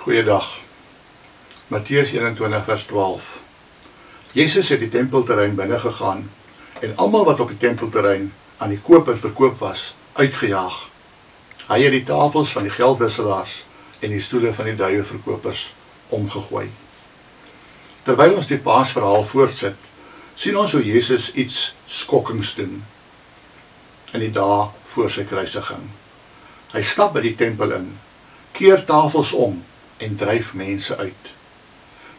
Goeiedag. Matteus 21 vers 12. Jezus het die tempelterrein binne gegaan en almal wat op die tempelterrein aan die koop en verkoop was, uitgejaag. Hy het die tafels van die geldwisselaars en die stoele van die duieverkopers omgegooi. Terwyl ons die Paasverhaal voortsit, sien ons hoe Jezus iets skokkings doen in die dae voor sy kruisiging. Hy stap by die tempel in, keer tafels om en dryf mense uit.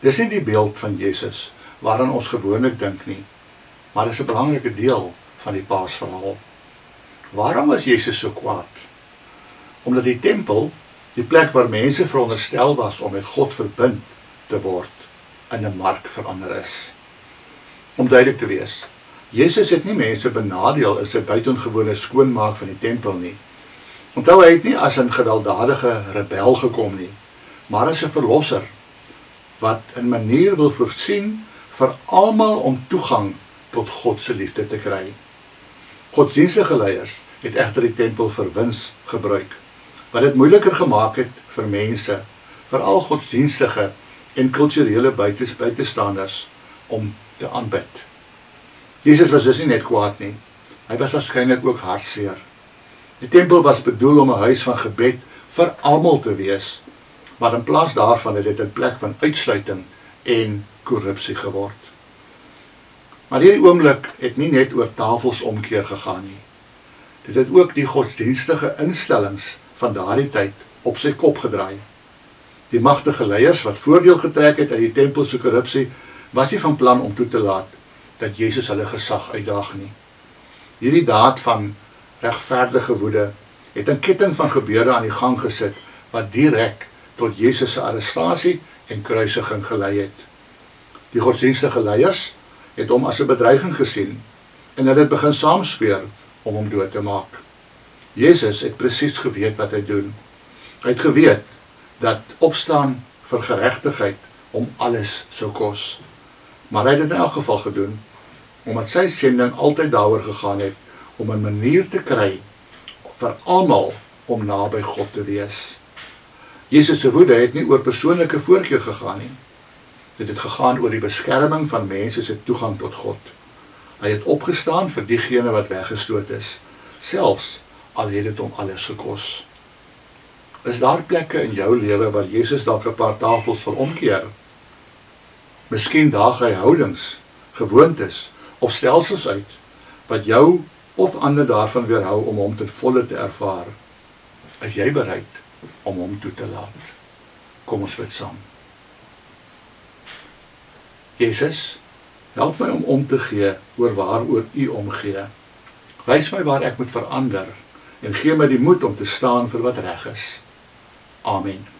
Dis nie die beeld van Jezus waaraan ons gewoonlik dink nie, maar dis 'n belangrike deel van die Paasverhaal. Waarom was Jezus so kwaad? Omdat die tempel, die plek waar mense veronderstel was om met God verbind te word, in 'n mark verander is. Om duidelik te wees, Jezus het nie mense benadeel in sy buitengewone skoonmaak van die tempel nie. Onthou, hy het nie as 'n gewelddadige rebel gekom nie, maar as 'n verlosser, wat 'n manier wil voorsien vir almal om toegang tot God se liefde te kry. Godsdienstige leiers het egter die tempel vir wins gebruik, wat dit moeiliker gemaak het vir mense, veral godsdienstige en kulturele buitestanders, om te aanbid. Jezus was dus nie net kwaad nie, hy was waarskynlik ook hartseer. Die tempel was bedoel om 'n huis van gebed vir almal te wees, maar in plaas daarvan het dit 'n plek van uitsluiting en korrupsie geword. Maar hierdie oomblik het nie net oor tafels omkeer gegaan nie. Dit het ook die godsdienstige instellings van daardie tyd op sy kop gedraai. Die magtige leiers wat voordeel getrek het uit die tempel se korrupsie, was nie van plan om toe te laat dat Jezus hulle gesag uitdaag nie. Hierdie daad van regverdige woede het 'n ketting van gebeure aan die gang gesit wat direk tot Jezus se arrestasie en kruisiging gelei het. Die godsdienstige leiers het hom as 'n bedreiging gesien en hulle het begin saamspeel om hom dood te maak. Jezus het presies geweet wat hy doen. Hy het geweet dat opstaan vir geregtigheid hom alles sou kos. Maar hy het dit in elk geval gedoen, omdat sy sending altyd daaroor gegaan het om 'n manier te kry vir almal om naby God te wees. Jezus se woede het nie oor persoonlike voorkeur gegaan nie. Dit het gegaan oor die beskerming van mense se toegang tot God. Hy het opgestaan vir diegene wat weggestoot is, selfs al het dit hom alles gekos. Is daar plekke in jou lewe waar Jezus dalk 'n paar tafels vir omkeer? Miskien daag hy houdings, gewoontes of stelsels uit, wat jou of ander daarvan weerhou om hom ten volle te ervaar. Is jy bereid om hom toe te laat? Kom ons bid saam. Jezus, help my om te gee oor waaroor U omgee. Wys my waar ek moet verander en gee my die moed om te staan vir wat reg is. Amen.